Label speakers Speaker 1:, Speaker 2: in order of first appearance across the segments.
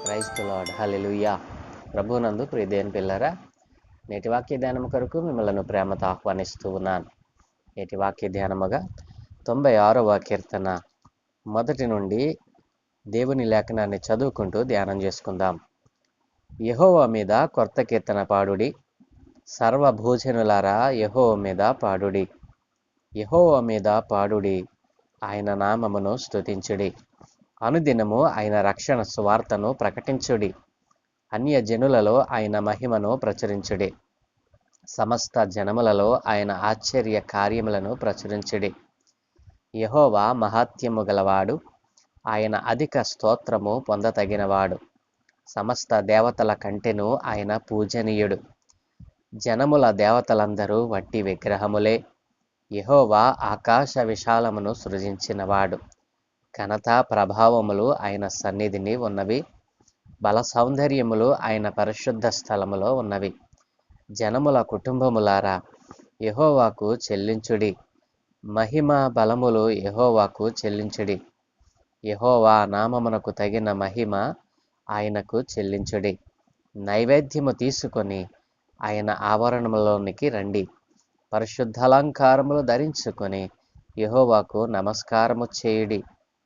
Speaker 1: Praise the lord. హల్లెలూయా. ప్రభువునందు ప్రియ దేవుని పిల్లరా, నేటి వాక్య ధ్యానం కొరకు మిమ్మల్ని ప్రేమతో ఆహ్వానిస్తూ ఉన్నాను. నేటి వాక్య ధ్యానముగా 96వ కీర్తన మొదటి నుండి దేవుని లేఖనాన్ని చదువుకుంటూ ధ్యానం చేసుకుందాం. యెహోవా మీద కొత్త కీర్తన పాడుడి, సర్వభూజనులారా యెహోవా మీద పాడుడి. యెహోవా మీద పాడుడి, ఆయన నామమును స్తుతించుడి. అనుదినము ఆయన రక్షణ సువార్తను ప్రకటించుడి. అన్య జనులలో ఆయన మహిమను ప్రచురించుడి. సమస్త జనములలో ఆయన ఆశ్చర్య కార్యములను ప్రచురించుడి. యెహోవా మహాత్యము గలవాడు, ఆయన అధిక స్తోత్రము పొందతగినవాడు. సమస్త దేవతల కంటెను ఆయన పూజనీయుడు. జనముల దేవతలందరూ వట్టి విగ్రహములే. యెహోవా ఆకాశ విశాలమును సృజించినవాడు. ఘనత ప్రభావములు ఆయన సన్నిధిని ఉన్నవి. బల సౌందర్యములు ఆయన పరిశుద్ధ స్థలములో ఉన్నవి. జనముల కుటుంబములారా యెహోవాకు చెల్లించుడి. మహిమ బలములు యెహోవాకు చెల్లించుడి. యెహోవా నామమునకు తగిన మహిమ ఆయనకు చెల్లించుడి. నైవేద్యము తీసుకొని ఆయన ఆవరణములోనికి రండి. పరిశుద్ధాలంకారములు ధరించుకొని యెహోవాకు నమస్కారము చేయుడి.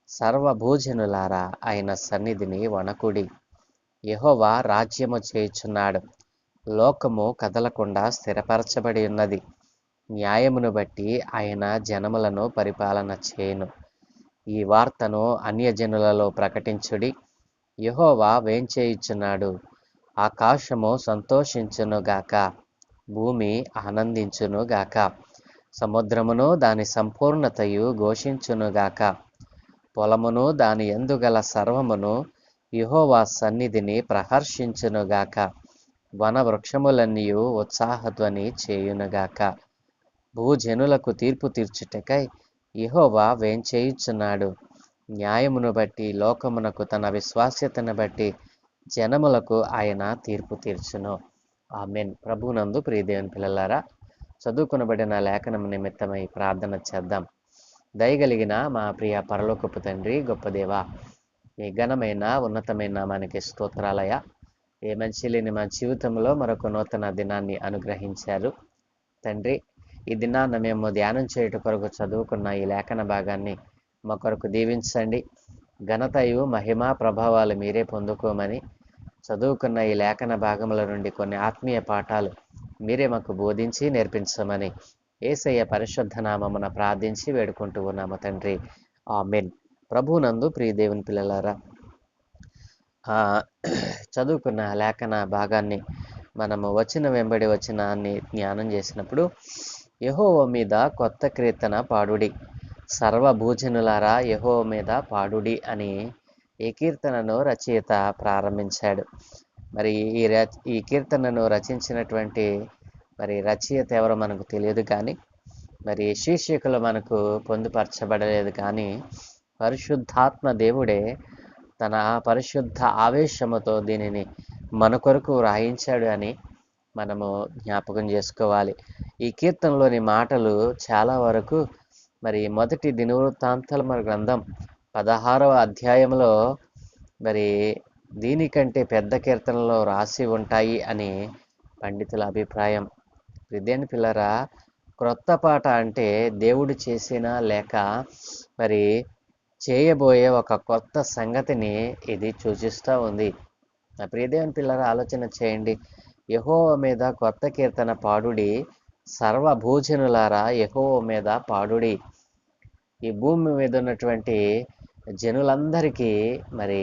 Speaker 1: సర్వభూజనులారా ఆయన సన్నిధిని వణకుడి. యెహోవా రాజ్యము చేయుచున్నాడు. లోకము కదలకుండా స్థిరపరచబడి ఉన్నది. న్యాయమును బట్టి ఆయన జనములను పరిపాలన చేయును. ఈ వార్తను అన్యజనులలో ప్రకటించుడి. యెహోవా వేంచేయుచున్నాడు. ఆకాశము సంతోషించునుగాక, భూమి ఆనందించునుగాక, సముద్రమును దాని సంపూర్ణతయు ఘోషించునుగాక. పొలమును దాని యందు గల సర్వమును యెహోవా సన్నిధిని ప్రహర్షించునుగాక. వన వృక్షములన్నీయు ఉత్సాహధ్వని చేయునుగాక. భూజనులకు తీర్పు తీర్చుటకై యెహోవా వేంచేయుచున్నాడు. న్యాయమును బట్టి లోకమునకు తన విశ్వాస్యతను బట్టి జనములకు ఆయన తీర్పు తీర్చును. ఆమేన్. ప్రభువునందు ప్రియ దేవుని పిల్లలారా, చదువుకొనబడిన లేఖనం నిమిత్తమై ప్రార్థన చేద్దాం. దయగలిగిన మా ప్రియ పరలోకపు తండ్రి, గొప్ప దేవ, మీ ఘనమైన ఉన్నతమైన నామానికి స్తోత్రాలయ. ఏ మంచి లేని మా జీవితంలో మరొక నూతన దినాన్ని అనుగ్రహించారు తండ్రి. ఈ దినాన్న మేము ధ్యానం చేయుట కొరకు చదువుకున్న ఈ లేఖన భాగాన్ని మా కొరకు దీవించండి. ఘనతయు మహిమ ప్రభావాలు మీరే పొందుకోమని, చదువుకున్న ఈ లేఖన భాగముల నుండి కొన్ని ఆత్మీయ పాఠాలు మీరే మాకు బోధించి నేర్పించమని యేసయ్య పరిశుద్ధ నామమున ప్రార్థించి వేడుకుంటూ ఉన్నాము తండ్రి. ఆమేన్. ప్రభువునందు ప్రియ దేవుని పిల్లలారా, చదువుకున్న లేఖన భాగాన్ని మనము వచ్చిన వెంబడి వచనాన్ని జ్ఞానం చేసినప్పుడు, యెహోవా మీద కొత్త కీర్తన పాడుడి, సర్వభూజనులారా యెహోవా మీద పాడుడి అని ఈ కీర్తనను రచయిత ప్రారంభించాడు. మరి ఈ కీర్తనను రచించినటువంటి మరి రచయిత ఎవరో మనకు తెలియదు, కానీ మరి శీర్షికలు మనకు పొందుపరచబడలేదు, కానీ పరిశుద్ధాత్మ దేవుడే తన పరిశుద్ధ ఆవేశముతో దీనిని మన కొరకు రాయించాడు అని మనము జ్ఞాపకం చేసుకోవాలి. ఈ కీర్తనలోని మాటలు చాలా వరకు మరి మొదటి దినవృత్తాంతాల గ్రంథం 16వ అధ్యాయంలో మరి దీనికంటే పెద్ద కీర్తనలో రాసి ఉంటాయి అని పండితుల అభిప్రాయం. విద్యాని పిల్లరా, క్రొత్త పాట అంటే దేవుడు చేసిన లేక మరి చేయబోయే ఒక కొత్త సంగతిని ఇది సూచిస్తూ ఉంది. నా ప్రియదేవుని పిల్లరా, ఆలోచన చేయండి. యెహోవా మీద కొత్త కీర్తన పాడుడి, సర్వభూజనులారా యెహోవా మీద పాడుడి. ఈ భూమి మీద ఉన్నటువంటి జనులందరికీ మరి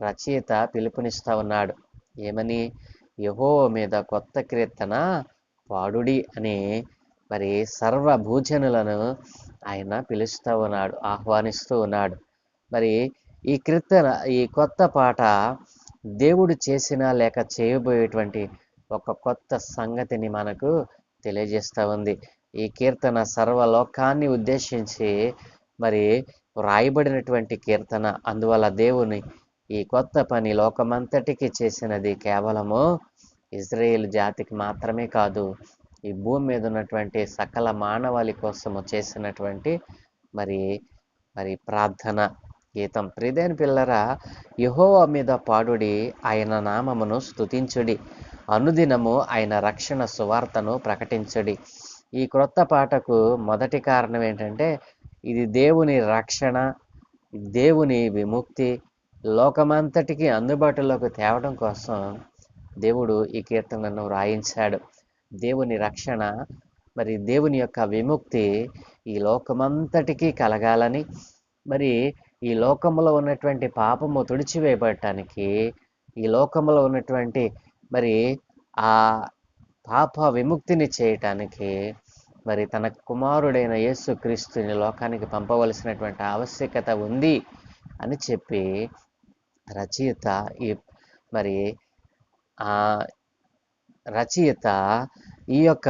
Speaker 1: రచయిత పిలుపునిస్తూ ఉన్నాడు. ఏమని? యెహోవా మీద కొత్త కీర్తన పాడుడి అని మరి సర్వభూజనులను ఆయన పిలుస్తూ ఉన్నాడు, ఆహ్వానిస్తూ ఉన్నాడు. మరి ఈ కీర్తన, ఈ కొత్త పాట దేవుడు చేసిన లేక చేయబోయేటువంటి ఒక కొత్త సంగతిని మనకు తెలియజేస్తూ ఉంది. ఈ కీర్తన సర్వలోకాన్ని ఉద్దేశించి మరి వ్రాయబడినటువంటి కీర్తన. అందువల్ల దేవుని ఈ కొత్త పని లోకమంతటికి చేసినది కేవలము ఇజ్రాయేల్ జాతికి మాత్రమే కాదు, ఈ భూమి మీద ఉన్నటువంటి సకల మానవాళి కోసము చేసినటువంటి మరి మరి ప్రార్థన. గీతం. ప్రియమైన పిల్లరా, యెహోవా మీద పాడుడి, ఆయన నామమును స్తుతించుడి, అనుదినము ఆయన రక్షణ సువార్తను ప్రకటించుడి. ఈ క్రొత్త పాటకు మొదటి కారణం ఏంటంటే, ఇది దేవుని రక్షణ, దేవుని విముక్తి లోకమంతటికి అందుబాటులోకి తేవడం కోసం దేవుడు ఈ కీర్తనను వ్రాయించాడు. దేవుని రక్షణ, మరి దేవుని యొక్క విముక్తి ఈ లోకమంతటికీ కలగాలని, మరి ఈ లోకంలో ఉన్నటువంటి పాపము తుడిచివేయబడటానికి, ఈ లోకంలో ఉన్నటువంటి మరి ఆ పాప విముక్తిని చేయటానికి మరి తన కుమారుడైన యేసుక్రీస్తుని లోకానికి పంపవలసినటువంటి ఆవశ్యకత ఉంది అని చెప్పి రచయిత ఈ మరి ఆ రచయిత ఈ యొక్క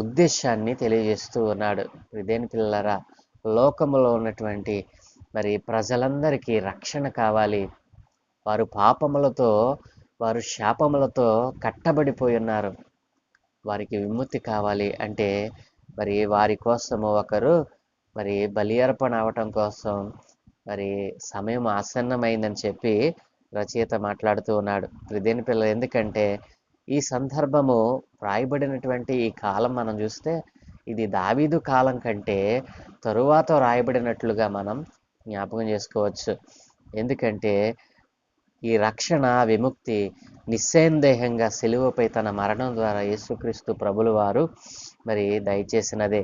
Speaker 1: ఉద్దేశాన్ని తెలియజేస్తూ ఉన్నాడు. ఇదేని పిల్లరా, లోకములో ఉన్నటువంటి మరి ప్రజలందరికీ రక్షణ కావాలి. వారు పాపములతో, వారు శాపములతో కట్టబడిపోయి ఉన్నారు. వారికి విముక్తి కావాలి అంటే మరి వారి కోసము ఒకరు మరి బలి అర్పణ అవటం కోసం మరి సమయం ఆసన్నమైందని చెప్పి రచయిత మాట్లాడుతూ ఉన్నాడు. ఇదేని పిల్లలు, ఎందుకంటే ఈ సందర్భము రాయబడినటువంటి ఈ కాలం మనం చూస్తే ఇది దావీదు కాలం కంటే తరువాత రాయబడినట్లుగా మనం జ్ఞాపకం చేసుకోవచ్చు. ఎందుకంటే ఈ రక్షణ విముక్తి నిస్సందేహంగా సిలువపై తన మరణం ద్వారా యేసుక్రీస్తు ప్రభులు వారు మరి దయచేసినదే.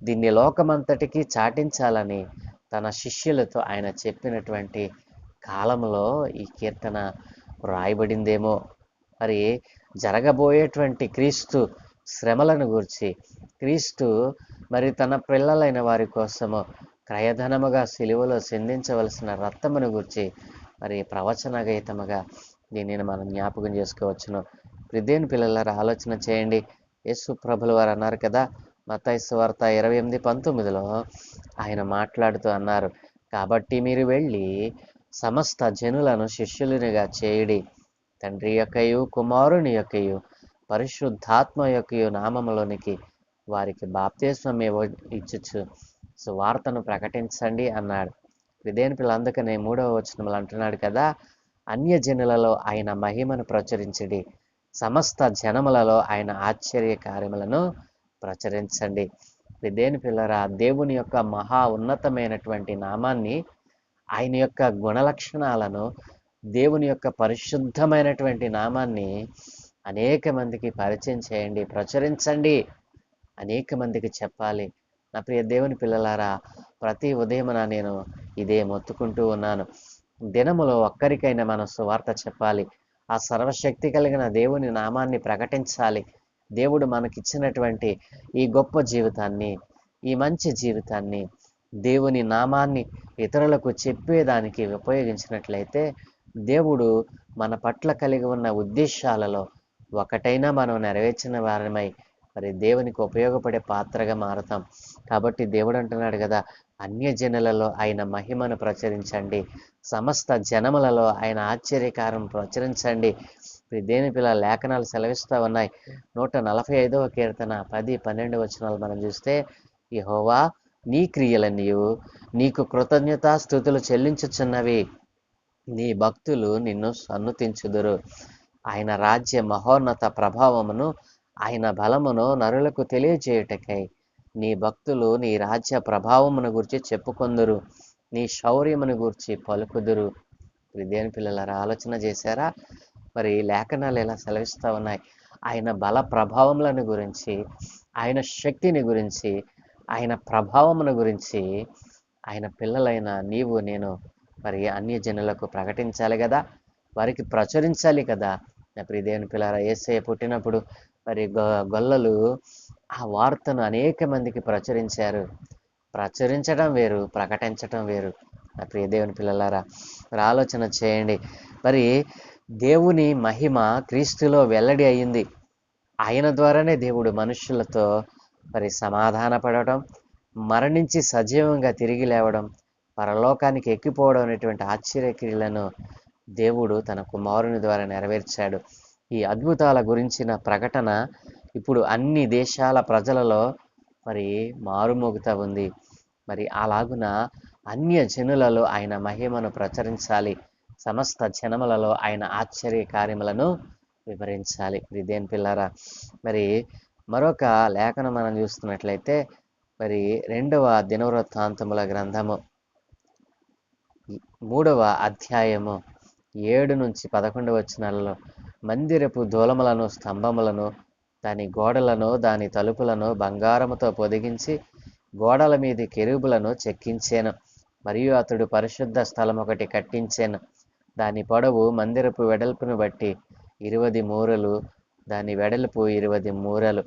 Speaker 1: దీన్ని లోకమంతటికి చాటించాలని తన శిష్యులతో ఆయన చెప్పినటువంటి కాలంలో ఈ కీర్తన రాయబడిందేమో. మరి జరగబోయేటువంటి క్రీస్తు శ్రమలను గూర్చి, క్రీస్తు మరి తన పిల్లలైన వారి కోసము క్రయధనముగా సిలువలో సిందించవలసిన రక్తమును గూర్చి మరి ప్రవచన గీతముగా దీనిని మనం జ్ఞాపకం చేసుకోవచ్చును. దేవుని పిల్లలారా, ఆలోచన చేయండి. యేసు ప్రభులు వారు అన్నారు కదా, మత్తయి సువార్త 28:19లో ఆయన మాట్లాడుతూ అన్నారు, కాబట్టి మీరు వెళ్ళి సమస్త జనులను శిష్యులునిగా చేయుడి, తండ్రి యొక్కయు కుమారుని యొక్కయు పరిశుద్ధాత్మ యొక్కయు నామములోనికి వారికి బాప్తిస్మం ఇచ్చుచు సువార్తను ప్రకటించండి అన్నాడు. ఇదేని పిల్ల, అందుకనే 3వ వచనంలో అంటున్నాడు కదా, అన్యజనులలో ఆయన మహిమను ప్రచురించడి, సమస్త జనములలో ఆయన ఆశ్చర్య కార్యములను ప్రచురించండి. ఇదేని పిల్లరా, దేవుని యొక్క మహా ఉన్నతమైనటువంటి నామాన్ని, ఆయన యొక్క గుణలక్షణాలను, దేవుని యొక్క పరిశుద్ధమైనటువంటి నామాన్ని అనేక మందికి పరిచయం చేయండి, ప్రచురించండి, అనేక మందికి చెప్పాలి. నా ప్రియ దేవుని పిల్లలారా, ప్రతి ఉదయమున నేను ఇదే మొత్తుకుంటూ ఉన్నాను. దినములో ఒక్కరికైనా మనం సువార్త చెప్పాలి. ఆ సర్వశక్తి కలిగిన దేవుని నామాన్ని ప్రకటించాలి. దేవుడు మనకిచ్చినటువంటి ఈ గొప్ప జీవితాన్ని, ఈ మంచి జీవితాన్ని, దేవుని నామాన్ని ఇతరులకు చెప్పేదానికి ఉపయోగించినట్లయితే దేవుడు మన పట్ల కలిగి ఉన్న ఉద్దేశాలలో ఒకటైనా మనం నెరవేర్చిన వారమై మరి దేవునికి ఉపయోగపడే పాత్రగా మారుతాం. కాబట్టి దేవుడు అంటున్నాడు కదా, అన్యజనులలో ఆయన మహిమను ప్రచురించండి, సమస్త జనములలో ఆయన ఆశ్చర్యకారం ప్రచురించండి. దేవుని పిల్ల లేఖనాలు సెలవిస్తూ ఉన్నాయి. 145వ కీర్తన 10-12 వచనాలు మనం చూస్తే, యెహోవా నీ క్రియలన్నీయు నీకు కృతజ్ఞతాస్తుతులు చెల్లించుచున్నవి, నీ భక్తులు నిన్ను సన్నుతించుదురు. ఆయన రాజ్య మహోన్నత ప్రభావమును, ఆయన బలమును నరులకు తెలియజేయుటకై నీ భక్తులు నీ రాజ్య ప్రభావమును గురించి చెప్పుకొందురు, నీ శౌర్యమును గురించి పలుకుదురు. దేవుని పిల్లలారా, ఆలోచన చేశారా? మరి లేఖనాలు ఎలా సెలవిస్తూ ఉన్నాయి? ఆయన బల ప్రభావములను గురించి, ఆయన శక్తిని గురించి, ఆయన ప్రభావమును గురించి ఆయన పిల్లలైన నీవు నేను మరి అన్యజనులకు ప్రకటించాలి కదా, వారికి ప్రచురించాలి కదా. మరి దేవుని పిల్లలారా, యేసయ్య పుట్టినప్పుడు మరి గొల్లలు ఆ వార్తను అనేక మందికి ప్రచురించారు. ప్రచురించడం వేరు, ప్రకటించడం వేరు. నా ప్రియ దేవుని పిల్లలారా, మరి ఆలోచన చేయండి. మరి దేవుని మహిమ క్రీస్తులో వెల్లడి అయ్యింది. ఆయన ద్వారానే దేవుడు మనుషులతో మరి సమాధాన పడటం, మరణించి సజీవంగా తిరిగి లేవడం, పరలోకానికి ఎక్కిపోవడం అనేటువంటి ఆశ్చర్యక్రియలను దేవుడు తన కుమారుని ద్వారా నెరవేర్చాడు. ఈ అద్భుతాల గురించిన ప్రకటన ఇప్పుడు అన్ని దేశాల ప్రజలలో మరి మారుమోగుతూ ఉంది. మరి అలాగున అన్య జనులలో ఆయన మహిమను ప్రచురించాలి, సమస్త జనములలో ఆయన ఆశ్చర్య కార్యములను వివరించాలి. దేని పిల్లారా, మరి మరొక లేఖనం మనం చూస్తున్నట్లయితే మరి 2వ దినవృత్తాంతముల గ్రంథము 3వ అధ్యాయము 7-11 వచనాలలో మందిరపు దూలములను, స్తంభములను, దాని గోడలను, దాని తలుపులను బంగారముతో పొదిగించి గోడల మీది కెరూబులను చెక్కించాను. మరియు అతడు పరిశుద్ధ స్థలం ఒకటి కట్టించాను. దాని పొడవు మందిరపు వెడల్పును బట్టి 20 మూరలు, దాని వెడల్పు 20 మూరలు.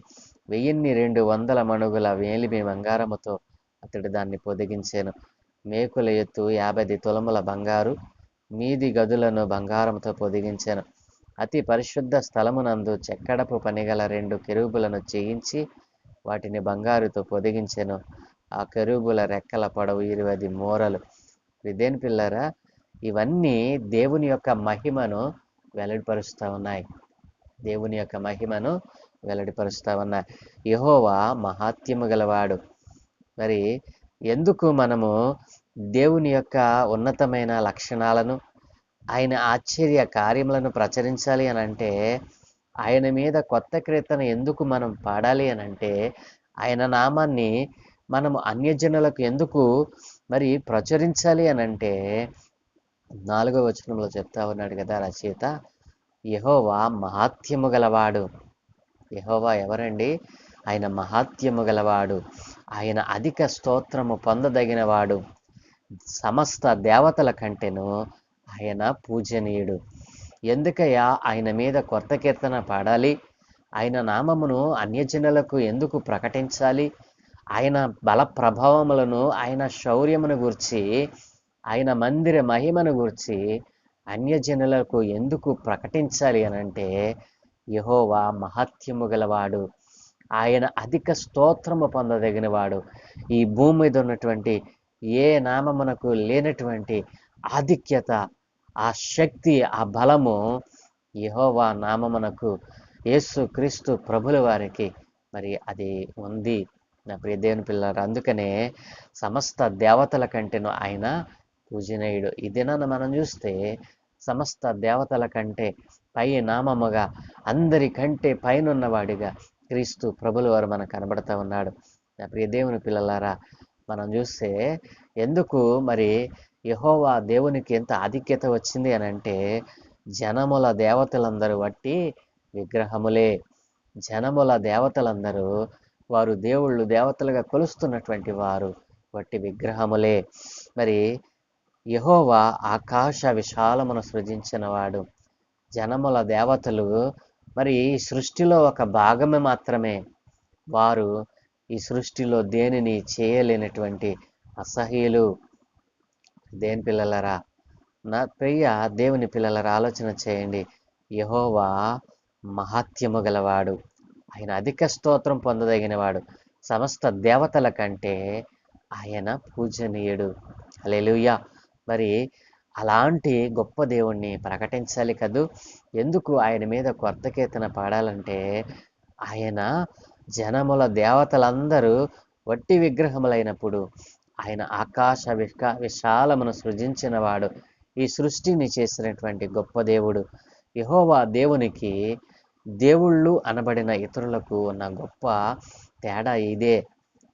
Speaker 1: 1200 మణుగుల వేలిమి బంగారముతో అతడు దాన్ని పొదిగించాను. మేకుల ఎత్తు 50 తులముల బంగారు, మీది గదులను బంగారంతో పొదిగించాను. అతి పరిశుద్ధ స్థలమునందు చెక్కడపు పనిగల 2 కెరూబులను చేయించి వాటిని బంగారుతో పొదిగించెను. ఆ కెరూబుల రెక్కల పొడవు 20 మూరలు. దేని పిల్లరా, ఇవన్నీ దేవుని యొక్క మహిమను వెల్లడిపరుస్తూ ఉన్నాయి. దేవుని యొక్క మహిమను వెల్లడిపరుస్తూ ఉన్నాయి. యెహోవా మహాత్యము గలవాడు. మరి ఎందుకు మనము దేవుని యొక్క ఉన్నతమైన లక్షణాలను, ఆయన ఆశ్చర్య కార్యములను ప్రచురించాలి అని అంటే, ఆయన మీద కొత్త కీర్తన ఎందుకు మనం పాడాలి అని అంటే, ఆయన నామాన్ని మనము అన్యజనులకు ఎందుకు మరి ప్రచురించాలి అని అంటే, 4వ వచనంలో చెప్తా ఉన్నాడు కదా రచయిత, యెహోవా మహాత్యము గలవాడు. యెహోవా ఎవరండి? ఆయన మహాత్యము గలవాడు, ఆయన అధిక స్తోత్రము పొందదగినవాడు, సమస్త దేవతల కంటేను ఆయన పూజనీయుడు. ఎందుకయ్యా ఆయన మీద కొత్త కీర్తన పాడాలి? ఆయన నామమును అన్యజనులకు ఎందుకు ప్రకటించాలి? ఆయన బల ప్రభావములను, ఆయన శౌర్యమును గూర్చి, ఆయన మందిర మహిమను గూర్చి అన్యజనులకు ఎందుకు ప్రకటించాలి అనంటే, యెహోవా మహాత్యము గలవాడు, ఆయన అధిక స్తోత్రము పొందదగినవాడు. ఈ భూమి మీద ఉన్నటువంటి ఏ నామమునకు లేనటువంటి ఆధిక్యత, ఆ శక్తి, ఆ బలము యెహోవా నామమునకు, యేసు క్రీస్తు ప్రభుల వారికి మరి అది ఉంది. నా ప్రియ దేవుని పిల్లలారా, అందుకనే సమస్త దేవతల కంటేను ఆయన పూజనీయుడు. ఈ దినాన మనం చూస్తే సమస్త దేవతల కంటే పై నామముగా, అందరికంటే పైనున్నవాడిగా క్రీస్తు ప్రభుల వారు మనకు కనబడతా ఉన్నాడు. నా ప్రియ దేవుని పిల్లలారా, మనం చూస్తే ఎందుకు మరి యెహోవా దేవునికి ఎంత ఆధిక్యత వచ్చింది అని అంటే, జనముల దేవతలందరూ వట్టి విగ్రహములే. జనముల దేవతలందరూ వారు దేవుళ్ళు, దేవతలుగా కొలుస్తున్నటువంటి వారు వట్టి విగ్రహములే. మరి యెహోవా ఆకాశ విశాలమును సృజించినవాడు. జనముల దేవతలు మరి ఈ సృష్టిలో ఒక భాగమే మాత్రమే. వారు ఈ సృష్టిలో దేనిని చేయలేనటువంటి అసహ్యులు. దేని పిల్లలరా, నా ప్రియ దేవుని పిల్లలరా, ఆలోచన చేయండి. యెహోవా మహాత్యము గలవాడు, ఆయన అధిక స్తోత్రం పొందదగినవాడు, సమస్త దేవతల కంటే ఆయన పూజనీయుడు. హల్లెలూయా. మరి అలాంటి గొప్ప దేవుణ్ణి ప్రకటించాలి కదూ. ఎందుకు ఆయన మీద కొత్త కీర్తన పాడాలంటే, ఆయన జనముల దేవతలందరూ వట్టి విగ్రహములైనప్పుడు ఆయన ఆకాశ విశాలమును సృజించినవాడు, ఈ సృష్టిని చేసినటువంటి గొప్ప దేవుడు. యెహోవా దేవునికి దేవుళ్ళు అనబడిన ఇతరులకు ఉన్న గొప్ప తేడా ఇదే.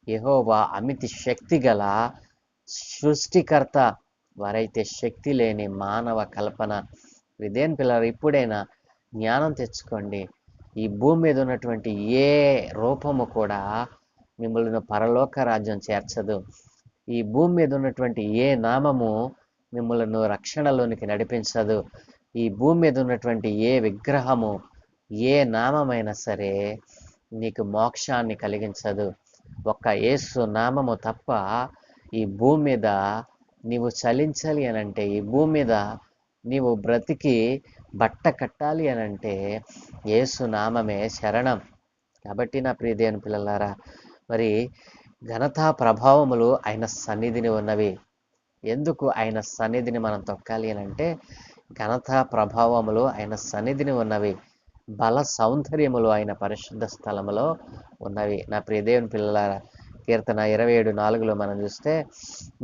Speaker 1: యెహోవా అమితి శక్తి గల సృష్టికర్త, వారైతే శక్తి లేని మానవ కల్పన. ఇదేం పిల్లలు, ఇప్పుడైనా జ్ఞానం తెచ్చుకోండి. ఈ భూమి మీద ఉన్నటువంటి ఏ రూపము కూడా మిమ్మల్ని పరలోక రాజ్యం చేర్చదు. ఈ భూమి మీద ఉన్నటువంటి ఏ నామము మిమ్మల్ని రక్షణలోనికి నడిపించదు. ఈ భూమి మీద ఉన్నటువంటి ఏ విగ్రహము, ఏ నామమైనా సరే నీకు మోక్షాన్ని కలిగించదు. ఒక్క యేసు నామము తప్ప ఈ భూమి మీద నీవు చలించాలి అనంటే, ఈ భూమి మీద నీవు బ్రతికి బట్ట కట్టాలి అనంటే యేసు నామమే శరణం. కాబట్టి నా ప్రియ దేవుని పిల్లలారా, మరి ఘనతా ప్రభావములు ఆయన సన్నిధిని ఉన్నవి. ఎందుకు ఆయన సన్నిధిని మనం తొక్కాలి అనంటే, ఘనతా ప్రభావములు ఆయన సన్నిధిని ఉన్నవి, బల సౌందర్యములు ఆయన పరిశుద్ధ స్థలములో ఉన్నవి. నా ప్రియ దేవుని పిల్లలారా, కీర్తన 27:4లో మనం చూస్తే,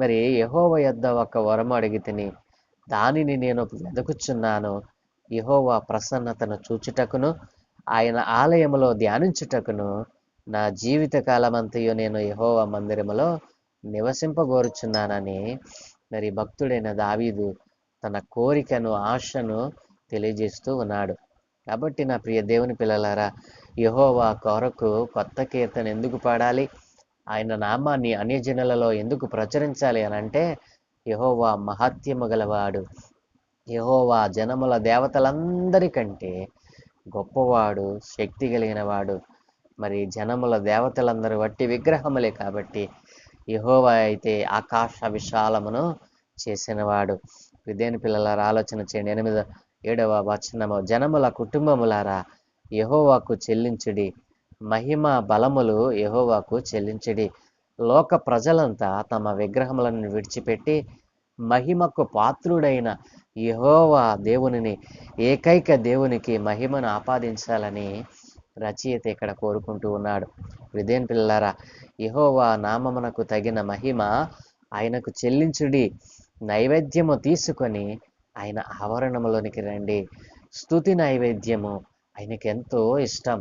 Speaker 1: మరి యెహోవా యొద్ద ఒక వరము అడిగితిని, దానిని నేను వెదకుచున్నాను. యెహోవా ప్రసన్నతను చూచుటకును ఆయన ఆలయములో ధ్యానించుటకును నా జీవిత కాలమంతయు నేను యెహోవా మందిరములో నివసింపగోరుచున్నానని మరి భక్తుడైన దావీదు తన కోరికను, ఆశను తెలియజేస్తూ ఉన్నాడు. కాబట్టి నా ప్రియ దేవుని పిల్లలారా, యెహోవా కొరకు కొత్త కీర్తన ఎందుకు పాడాలి, ఆయన నామాన్ని అన్యజనులలో ఎందుకు ప్రచురించాలి అని అంటే, యెహోవా మహాత్యము గలవాడు, యెహోవా జనముల దేవతలందరికంటే గొప్పవాడు, శక్తి కలిగిన వాడు. మరి జనముల దేవతలందరూ వట్టి విగ్రహములే కాబట్టి యెహోవా అయితే ఆకాశ విశాలమును చేసినవాడు. దేవుని పిల్లలారా, ఆలోచన చేయండి. 7వ వచనము, జనముల కుటుంబములారా యెహోవాకు చెల్లించుడి, మహిమ బలములు యెహోవాకు చెల్లించుడి. లోక ప్రజలంతా తమ విగ్రహములను విడిచిపెట్టి మహిమకు పాత్రుడైన యెహోవా దేవునిని, ఏకైక దేవునికి మహిమను ఆపాదించాలని రచయిత ఇక్కడ కోరుకుంటూ ఉన్నాడు. దేవుని పిల్లలారా, యెహోవా నామమునకు తగిన మహిమ ఆయనకు చెల్లించుడి. నైవేద్యము తీసుకొని ఆయన ఆవరణములోనికి రండి. స్తుతి నైవేద్యము ఆయనకి ఎంతో ఇష్టం.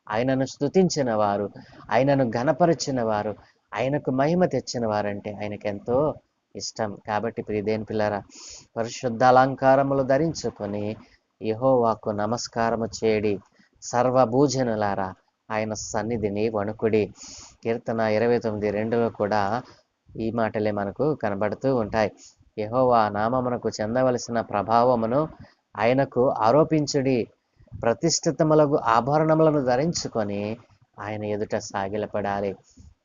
Speaker 1: ఆయనను స్తుతించిన వారు, ఆయనను ఘనపరిచిన వారు, ఆయనకు మహిమ తెచ్చిన వారంటే ఆయనకెంతో ఇష్టం. కాబట్టి దేవుని పిల్లరా, పరిశుద్ధ అలంకారములు ధరించుకొని యెహోవాకు నమస్కారము చేయడి. సర్వభూజనులారా ఆయన సన్నిధిని వణుకుడి. కీర్తన 29:2లో కూడా ఈ మాటలే మనకు కనబడుతూ ఉంటాయి. యెహోవా నామమునకు చెందవలసిన ప్రభావమును ఆయనకు ఆరోపించుడి. ప్రతిష్ఠితములకు ఆభరణములను ధరించుకొని ఆయన ఎదుట సాగిలపడాలి.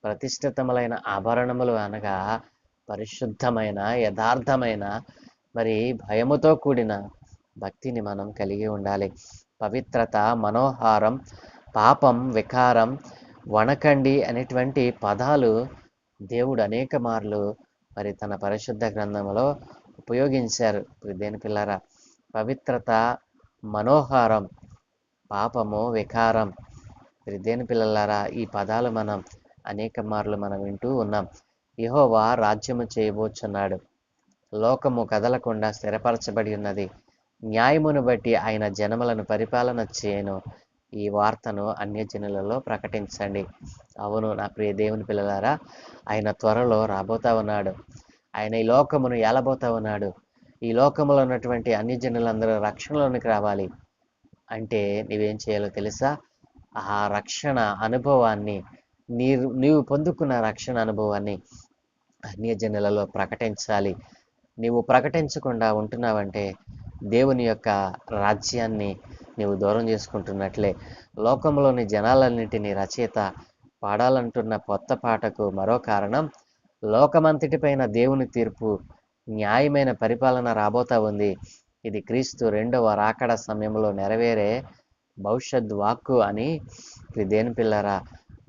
Speaker 1: ప్రతిష్ఠితములైన ఆభరణములు అనగా పరిశుద్ధమైన, యథార్థమైన, మరి భయముతో కూడిన భక్తిని మనం కలిగి ఉండాలి. పవిత్రత, మనోహారం, పాపం, వికారం, వణకండి అనేటువంటి పదాలు దేవుడు అనేక మార్లు మరి తన పరిశుద్ధ గ్రంథంలో ఉపయోగించారు. దేని పిల్లరా, పవిత్రత, మనోహారం, పాపము, వికారం, దేని పిల్లలారా, ఈ పదాలు మనం అనేక మార్లు మనం వింటూ ఉన్నాం. యెహోవా రాజ్యము చేయబోచున్నాడు, లోకము కదలకుండా స్థిరపరచబడి ఉన్నది, న్యాయమును బట్టి ఆయన జనములను పరిపాలన చేయను. ఈ వార్తను అన్యజనులలో ప్రకటించండి. అవును నా ప్రియ దేవుని పిల్లలారా, ఆయన త్వరలో రాబోతా ఉన్నాడు. ఆయన ఈ లోకమును ఏలబోతా ఉన్నాడు. ఈ లోకములో ఉన్నటువంటి అన్యజనులందరూ రక్షణలోనికి రావాలి అంటే నీవేం చేయాలో తెలుసా? ఆ రక్షణ అనుభవాన్ని, నీవు పొందుకున్న రక్షణ అనుభవాన్ని అన్యజనులలో ప్రకటించాలి. నీవు ప్రకటించకుండా ఉంటున్నావంటే దేవుని యొక్క రాజ్యాన్ని నీవు దూరం చేసుకుంటున్నట్లే. లోకంలోని జనాలన్నింటినీ రచయిత పాడాలంటున్న కొత్త పాటకు మరో కారణం, లోకమంతటిపైన దేవుని తీర్పు, న్యాయమైన పరిపాలన రాబోతా ఉంది. ఇది క్రీస్తు రెండవ రాకడ సమయంలో నెరవేరే భవిష్యత్ వాక్కు అని దేని పిల్లరా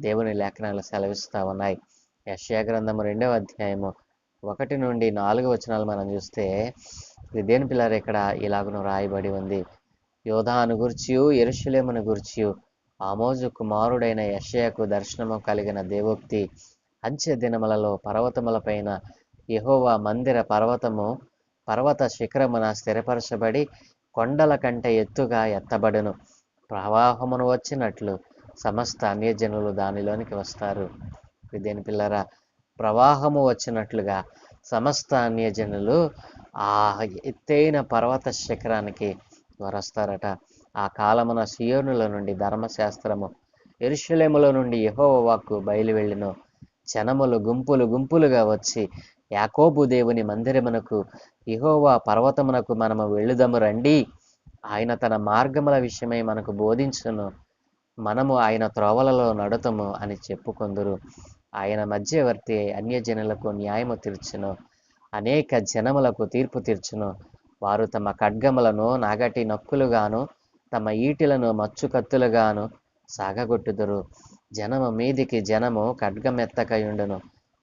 Speaker 1: దేవుని లేఖనాలు సెలవిస్తూ ఉన్నాయి. యెషయా గ్రంథము 2వ అధ్యాయము 1 నుండి 4 వచనాలు మనం చూస్తే దేని పిల్లర ఇక్కడ ఇలాగను రాయబడి ఉంది. యోధాను గూర్చియు యెరూషలేమును గూర్చియు ఆమోజు కుమారుడైన యెషయాకు దర్శనము కలిగిన దేవోక్తి. అంచె దినములలో పర్వతములపైన యెహోవా మందిర పర్వత శిఖరమున స్థిరపరచబడి కొండల కంటే ఎత్తుగా ఎత్తబడును. ప్రవాహమును వచ్చినట్లు సమస్త అన్యజనులు దానిలోనికి వస్తారు. దేని పిల్లరా, ప్రవాహము వచ్చినట్లుగా సమస్త అన్యజనులు ఆ ఎత్తైన పర్వత శిఖరానికి వరస్తారట. ఆ కాలమున సియోనులో నుండి ధర్మశాస్త్రము, యెరూషలేములో నుండి యెహోవా వాక్కు బయలువెళ్ళెను. జనములు గుంపులు గుంపులుగా వచ్చి యాకోబు దేవుని మందిరమునకు, యెహోవా పర్వతమునకు మనము వెళ్ళుదము రండి, ఆయన తన మార్గముల విషయమై మనకు బోధించును, మనము ఆయన త్రోవలలో నడుతము అని చెప్పుకొందురు. ఆయన మధ్యవర్తి అన్యజనులకు న్యాయము తీర్చును, అనేక జనములకు తీర్పు తీర్చును. వారు తమ ఖడ్గములను నాగటి నక్కులుగాను, తమ ఈటిలను మచ్చు కత్తులుగాను సాగగొట్టుదురు. జనము మీదికి జనము ఖడ్గమెత్తకయుండును,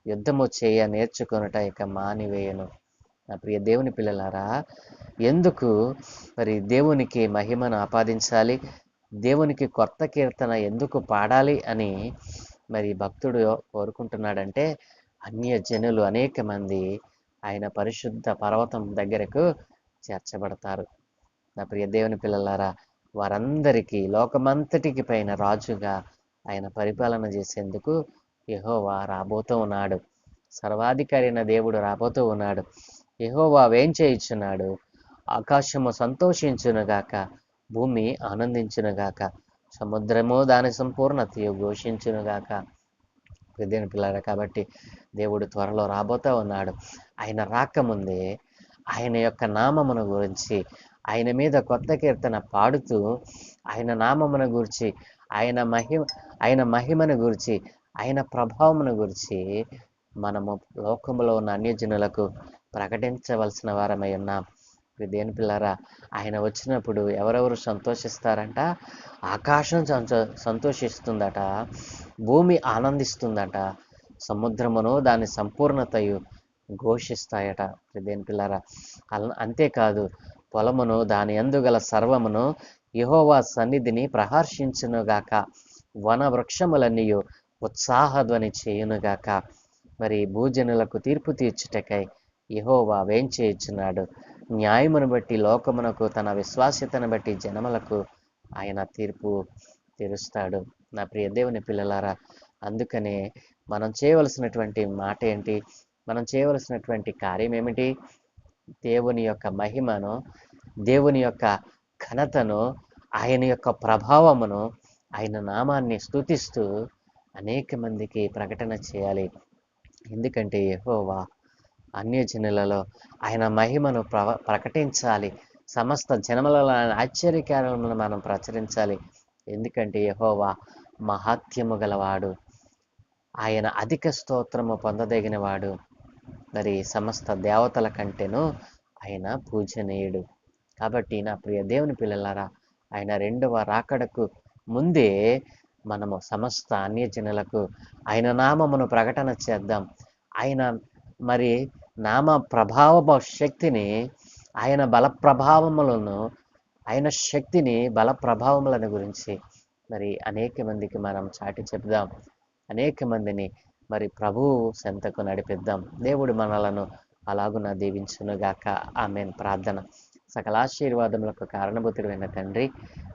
Speaker 1: యుద్ధము చేయ నేర్చుకొనుట ఇక మానివేయను. నా ప్రియ దేవుని పిల్లలారా, ఎందుకు మరి దేవునికి మహిమను ఆపాదించాలి, దేవునికి కొత్త కీర్తన ఎందుకు పాడాలి అని మరి భక్తుడు కోరుకుంటున్నాడంటే అన్య జనులు అనేక మంది ఆయన పరిశుద్ధ పర్వతం దగ్గరకు చేర్చబడతారు. నా ప్రియ దేవుని పిల్లలారా, వారందరికీ లోకమంతటికి పైన రాజుగా ఆయన పరిపాలన చేసేందుకు యెహోవా రాబోతూ ఉన్నాడు. సర్వాధికారి అయిన దేవుడు రాబోతూ ఉన్నాడు. యెహోవా వేంచేయుచున్నాడు. ఆకాశము సంతోషించునుగాక, భూమి ఆనందించునుగాక, సముద్రము దాని సంపూర్ణతయు ఘోషించునుగాక. దేవుని పిల్లారా, కాబట్టి దేవుడు త్వరలో రాబోతూ ఉన్నాడు. ఆయన రాకముందే ఆయన యొక్క నామమును గురించి, ఆయన మీద కొత్త కీర్తన పాడుతూ, ఆయన నామమును గురించి, ఆయన మహిమను గురించి, ఆయన ప్రభావమును గురించి మనము లోకములో ఉన్న అన్యజనులకు ప్రకటించవలసిన వారమై ఉన్నాం. దేని పిల్లారా, ఆయన వచ్చినప్పుడు ఎవరెవరు సంతోషిస్తారంట? ఆకాశం సంతోషిస్తుందట, భూమి ఆనందిస్తుందట, సముద్రమును దాని సంపూర్ణతయు ఘోషిస్తాయట. దేని పిల్లారా, అంతేకాదు, పొలమును దాని యందు గల సర్వమును యెహోవా సన్నిధిని ప్రహర్షించునుగాక, వన వృక్షములన్నీయు ఉత్సాహధ్వని చేయునుగాక. మరి భూజనులకు తీర్పు తీర్చుటకై యెహోవా వేంచేయుచున్నాడు. న్యాయమును బట్టి లోకమునకు, తన విశ్వాస్యతను బట్టి జనములకు ఆయన తీర్పు తీరుస్తాడు. నా ప్రియ దేవుని పిల్లలారా, అందుకనే మనం చేయవలసినటువంటి మాట ఏంటి? మనం చేయవలసినటువంటి కార్యం ఏమిటి? దేవుని యొక్క మహిమను, దేవుని యొక్క ఘనతను, ఆయన యొక్క ప్రభావమును, ఆయన నామాన్ని స్తుతిస్తూ అనేక మందికి ప్రకటన చేయాలి. ఎందుకంటే యెహోవా అన్యజనులలో ఆయన మహిమను ప్రకటించాలి. సమస్త జనములలో ఆయన ఆశ్చర్యకార్యములను మనం ప్రచురించాలి. ఎందుకంటే యెహోవా మహాత్యము గలవాడు, ఆయన అధిక స్తోత్రము పొందదగినవాడు. మరి సమస్త దేవతల కంటేనూ ఆయన పూజనీయుడు. కాబట్టి నా ప్రియ దేవుని పిల్లలారా, ఆయన రెండవ రాకడకు ముందే మనము సమస్త అన్యజనులకు ఆయన నామమును ప్రకటన చేద్దాం. ఆయన మరి నామ ప్రభావ శక్తిని, ఆయన బల ప్రభావములను, ఆయన శక్తిని, బల ప్రభావములను గురించి మరి అనేక మందికి మనం చాటి చెప్దాం. అనేక మందిని మరి ప్రభువు చెంతకు నడిపిద్దాం. దేవుడు మనలను అలాగున దీవించునుగాక. ఆమేన్. ప్రార్థన. సకలాశీర్వాదములకు కారణభూతుడైన తండ్రి,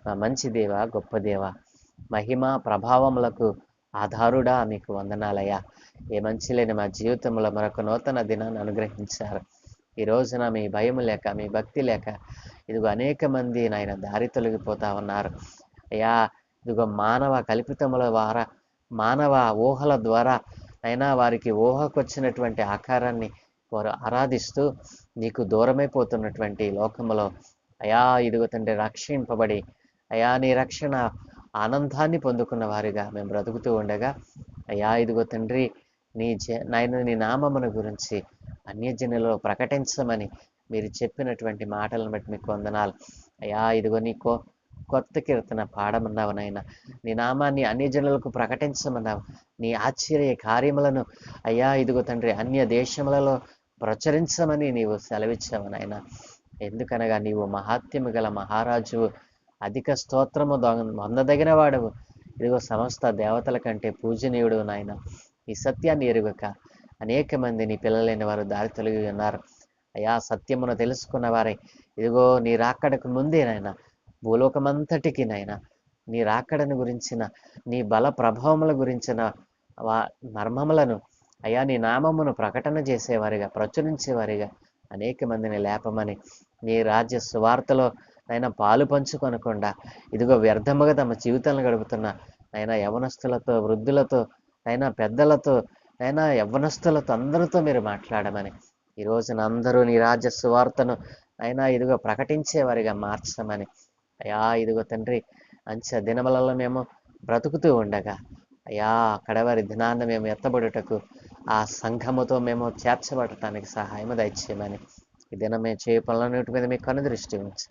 Speaker 1: మా మంచి దేవ, గొప్ప దేవ, మహిమ ప్రభావములకు ఆధారుడా, మీకు వందనాలయ్యా. ఏ మంచి లేని మా జీవితంలో మరొక నూతన దినాన్ని అనుగ్రహించారు. ఈ రోజున మీ భయం లేక, మీ భక్తి లేక, ఇదిగో అనేక మంది నాయన దారి తొలగిపోతా ఉన్నారు అయ్యా. ఇదిగో మానవ కల్పితముల ద్వారా, మానవ ఊహల ద్వారా అయినా వారికి ఊహకొచ్చినటువంటి ఆకారాన్ని వారు ఆరాధిస్తూ నీకు దూరమైపోతున్నటువంటి లోకములో అయా, ఇదిగో తండ్రి, రక్షింపబడి అయా నీ రక్షణ ఆనందాన్ని పొందుకున్న వారిగా మేము బ్రతుకుతూ ఉండగా అయా, ఇదిగో తండ్రి, నాయన నీ నామమును గురించి అన్యజనులలో ప్రకటించమని మీరు చెప్పినటువంటి మాటలను బట్టి మీకు వందనాలు అయా. ఇదిగో కొత్త కీర్తన పాడమన్నావు నాయన, నీ నామాన్ని అన్యజనులకు ప్రకటించమన్నావు, నీ ఆశ్చర్య కార్యములను అయ్యా ఇదిగో తండ్రి అన్య దేశములలో ప్రచురించమని నీవు సెలవిచ్చావు నాయన. ఎందుకనగా నీవు మహాత్యము గల మహారాజువు, అధిక స్తోత్రము పొందదగిన వాడవు. ఇదిగో సమస్త దేవతల కంటే పూజనీయుడు నాయన. ఈ సత్యాన్ని ఎరుగక అనేక మంది నీ పిల్లలైన వారు దారి తొలగి ఉన్నారు అయా. సత్యమును తెలుసుకున్న వారే ఇదిగో నీ రాకడకు ముందే నాయన భూలోకమంతటికి నాయన నీ రాకడను గురించిన, నీ బల ప్రభావముల గురించిన మర్మములను అయ్యా నీ నామమును ప్రకటన చేసేవారిగా, ప్రచురించేవారిగా అనేక మందిని లేపమని, నీ రాజ్య సువార్తలో నైనా పాలు పంచుకొనకుండా ఇదిగో వ్యర్థముగా తమ జీవితాలను గడుపుతున్న నైనా యవనస్తులతో, వృద్ధులతో, నైనా పెద్దలతో, నైనా యవ్వనస్తులతో అందరితో మీరు మాట్లాడమని, ఈ రోజున అందరూ నీ రాజ్య సువార్తను అయినా ఇదిగో ప్రకటించేవారిగా మార్చమని అయ్యా. ఇదిగో తండ్రి, అంచె దినములలో మేము బ్రతుకుతూ ఉండగా అయ్యా, కడవరి దినాన్న మేము ఎత్తబడుటకు, ఆ సంఘముతో మేము చేర్చబడటానికి సహాయము దయచేయమని, ఈ దినం మేము చేయ పనులన్నిటి మీద మీ కనుదృష్టి ఉంచి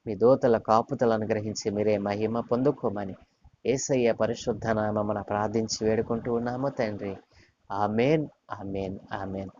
Speaker 1: మీ దూతల కాపుతలను గ్రహించి మీరే మహిమ పొందుకోమని యేసయ్య పరిశుద్ధ నామమున ప్రార్థించి వేడుకుంటూ ఉన్నాము తండ్రి. ఆమేన్, ఆమేన్, ఆమేన్.